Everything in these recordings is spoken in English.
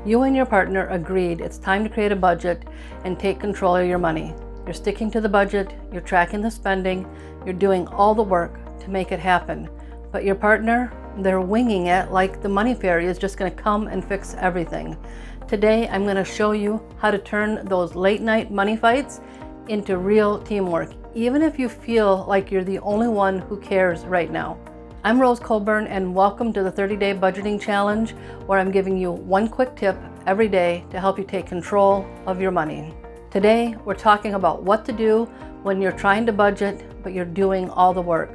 You and your partner agreed it's time to create a budget and take control of your money. You're sticking to the budget, you're tracking the spending, you're doing all the work to make it happen. But your partner, they're winging it like the money fairy is just going to come and fix everything. Today, I'm going to show you how to turn those late night money fights into real teamwork, even if you feel like you're the only one who cares right now. I'm Rose Colburn, and welcome to the 30-Day Budgeting Challenge, where I'm giving you one quick tip every day to help you take control of your money. Today, we're talking about what to do when you're trying to budget, but you're doing all the work.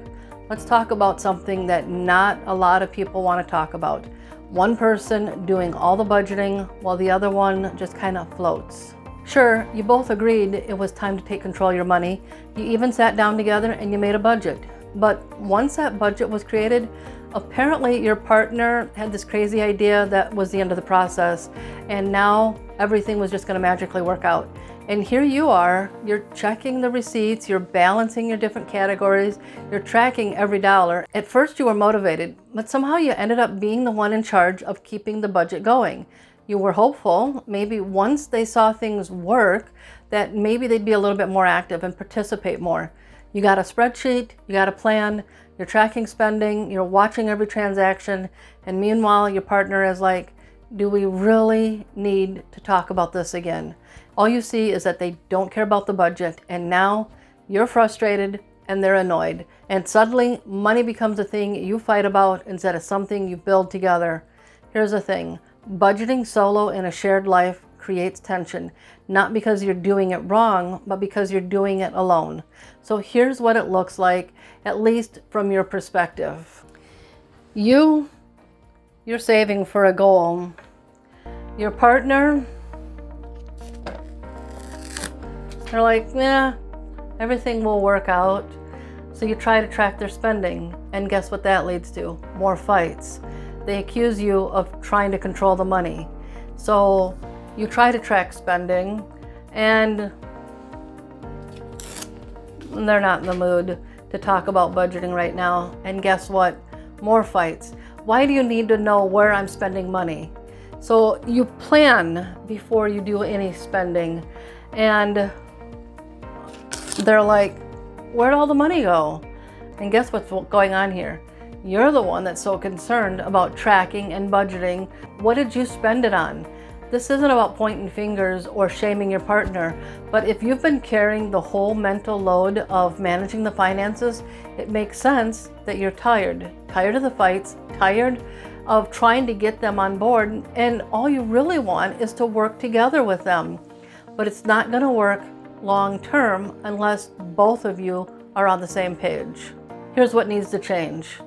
Let's talk about something that not a lot of people want to talk about. One person doing all the budgeting while the other one just kind of floats. Sure, you both agreed it was time to take control of your money. You even sat down together and you made a budget. But once that budget was created, apparently your partner had this crazy idea that was the end of the process, and now everything was just going to magically work out. And here you are, you're checking the receipts, you're balancing your different categories, you're tracking every dollar. At first you were motivated, but somehow you ended up being the one in charge of keeping the budget going. You were hopeful, maybe once they saw things work, that maybe they'd be a little bit more active and participate more. You got a spreadsheet, you got a plan, you're tracking spending, you're watching every transaction, and meanwhile your partner is like, do we really need to talk about this again? All you see is that they don't care about the budget, and now you're frustrated and they're annoyed. And suddenly money becomes a thing you fight about instead of something you build together. Here's the thing, budgeting solo in a shared life creates tension, not because you're doing it wrong, but because you're doing it alone. So here's what it looks like, at least from your perspective. You're saving for a goal. Your partner, they're like, yeah, everything will work out. So you try to track their spending, and guess what that leads to? More fights. They accuse you of trying to control the money. So you try to track spending, and they're not in the mood to talk about budgeting right now. And guess what? More fights. Why do you need to know where I'm spending money? So you plan before you do any spending, and they're like, where'd all the money go? And guess what's going on here? You're the one that's so concerned about tracking and budgeting. What did you spend it on? This isn't about pointing fingers or shaming your partner, but if you've been carrying the whole mental load of managing the finances, it makes sense that you're tired. Tired of the fights, tired of trying to get them on board, and all you really want is to work together with them. But it's not going to work long term unless both of you are on the same page. Here's what needs to change.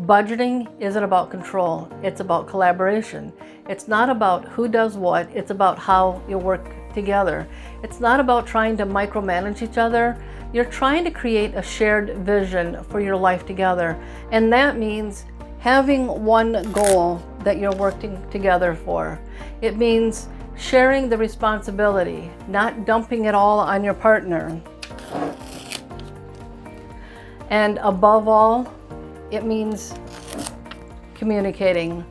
Budgeting isn't about control, it's about collaboration. It's not about who does what, it's about how you work together. It's not about trying to micromanage each other. You're trying to create a shared vision for your life together. And that means having one goal that you're working together for. It means sharing the responsibility, not dumping it all on your partner. And above all, it means communicating.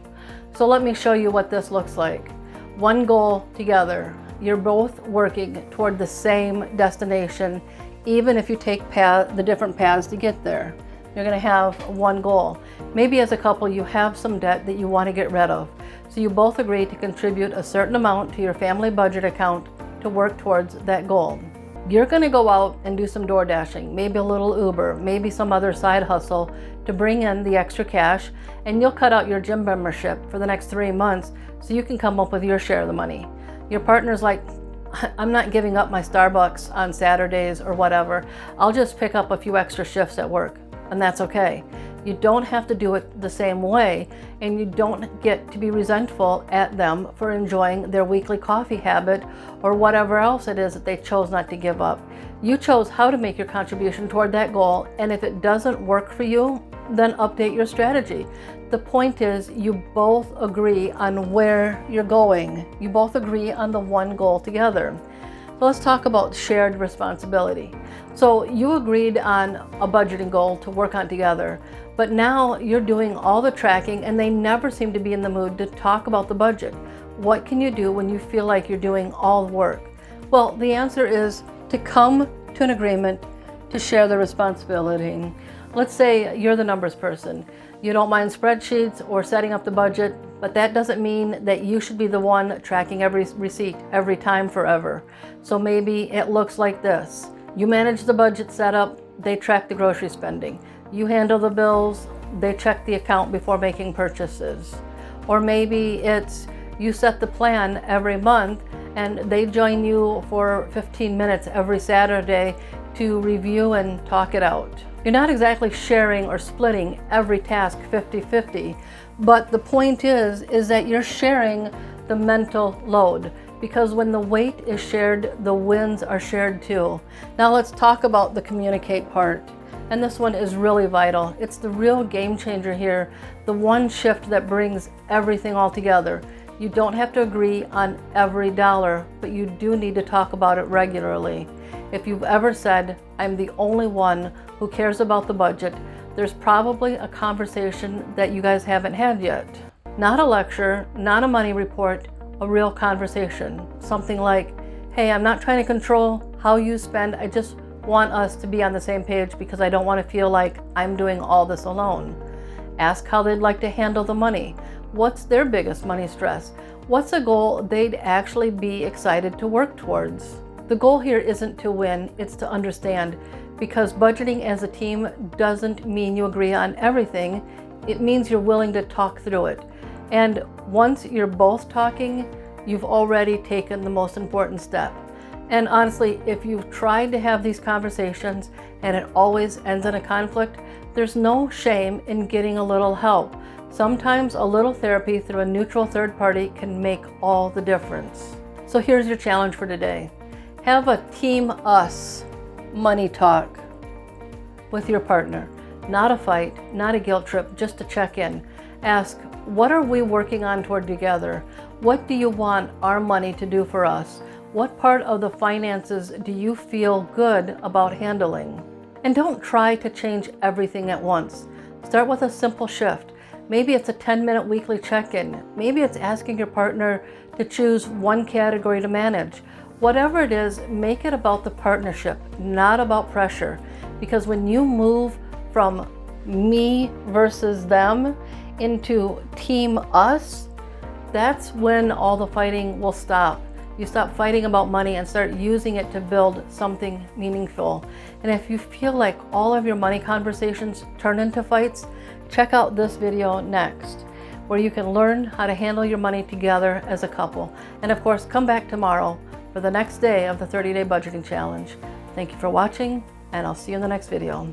So let me show you what this looks like. One goal together. You're both working toward the same destination, even if you take the different paths to get there. You're going to have one goal. Maybe as a couple you have some debt that you want to get rid of. So you both agree to contribute a certain amount to your family budget account to work towards that goal. You're going to go out and do some door dashing, maybe a little Uber, maybe some other side hustle to bring in the extra cash, and you'll cut out your gym membership for the next 3 months so you can come up with your share of the money. Your partner's like, I'm not giving up my Starbucks on Saturdays or whatever. I'll just pick up a few extra shifts at work, and that's okay. You don't have to do it the same way, and you don't get to be resentful at them for enjoying their weekly coffee habit or whatever else it is that they chose not to give up. You chose how to make your contribution toward that goal, and if it doesn't work for you, then update your strategy. The point is, you both agree on where you're going. You both agree on the one goal together. So let's talk about shared responsibility. So you agreed on a budgeting goal to work on together, but now you're doing all the tracking and they never seem to be in the mood to talk about the budget. what can you do when you feel like you're doing all the work? Well, the answer is to come to an agreement to share the responsibility. Let's say you're the numbers person. You don't mind spreadsheets or setting up the budget, but that doesn't mean that you should be the one tracking every receipt every time forever. So maybe it looks like this. You manage the budget setup, they track the grocery spending. You handle the bills, they check the account before making purchases. Or maybe it's you set the plan every month and they join you for 15 minutes every Saturday to review and talk it out. You're not exactly sharing or splitting every task 50-50, but the point is that you're sharing the mental load, because when the weight is shared, the wins are shared too. Now let's talk about the communicate part. And this one is really vital. It's the real game changer here, the one shift that brings everything all together. You don't have to agree on every dollar, but you do need to talk about it regularly. If you've ever said, I'm the only one who cares about the budget, there's probably a conversation that you guys haven't had yet. Not a lecture, not a money report, a real conversation. Something like, hey, I'm not trying to control how you spend, I just want us to be on the same page because I don't want to feel like I'm doing all this alone. Ask how they'd like to handle the money. What's their biggest money stress? What's a goal they'd actually be excited to work towards? The goal here isn't to win, it's to understand, because budgeting as a team doesn't mean you agree on everything. It means you're willing to talk through it. And once you're both talking, you've already taken the most important step. And honestly, if you've tried to have these conversations and it always ends in a conflict, there's no shame in getting a little help. Sometimes a little therapy through a neutral third party can make all the difference. So here's your challenge for today. Have a team us money talk with your partner. Not a fight, not a guilt trip, just to check in. Ask, what are we working on toward together? What do you want our money to do for us? What part of the finances do you feel good about handling? And don't try to change everything at once. Start with a simple shift. Maybe it's a 10-minute weekly check-in. Maybe it's asking your partner to choose one category to manage. Whatever it is, make it about the partnership, not about pressure. Because when you move from me versus them into team us, that's when all the fighting will stop. You stop fighting about money and start using it to build something meaningful. And if you feel like all of your money conversations turn into fights, check out this video next, where you can learn how to handle your money together as a couple. And of course, come back tomorrow for the next day of the 30-day budgeting challenge. Thank you for watching, and I'll see you in the next video.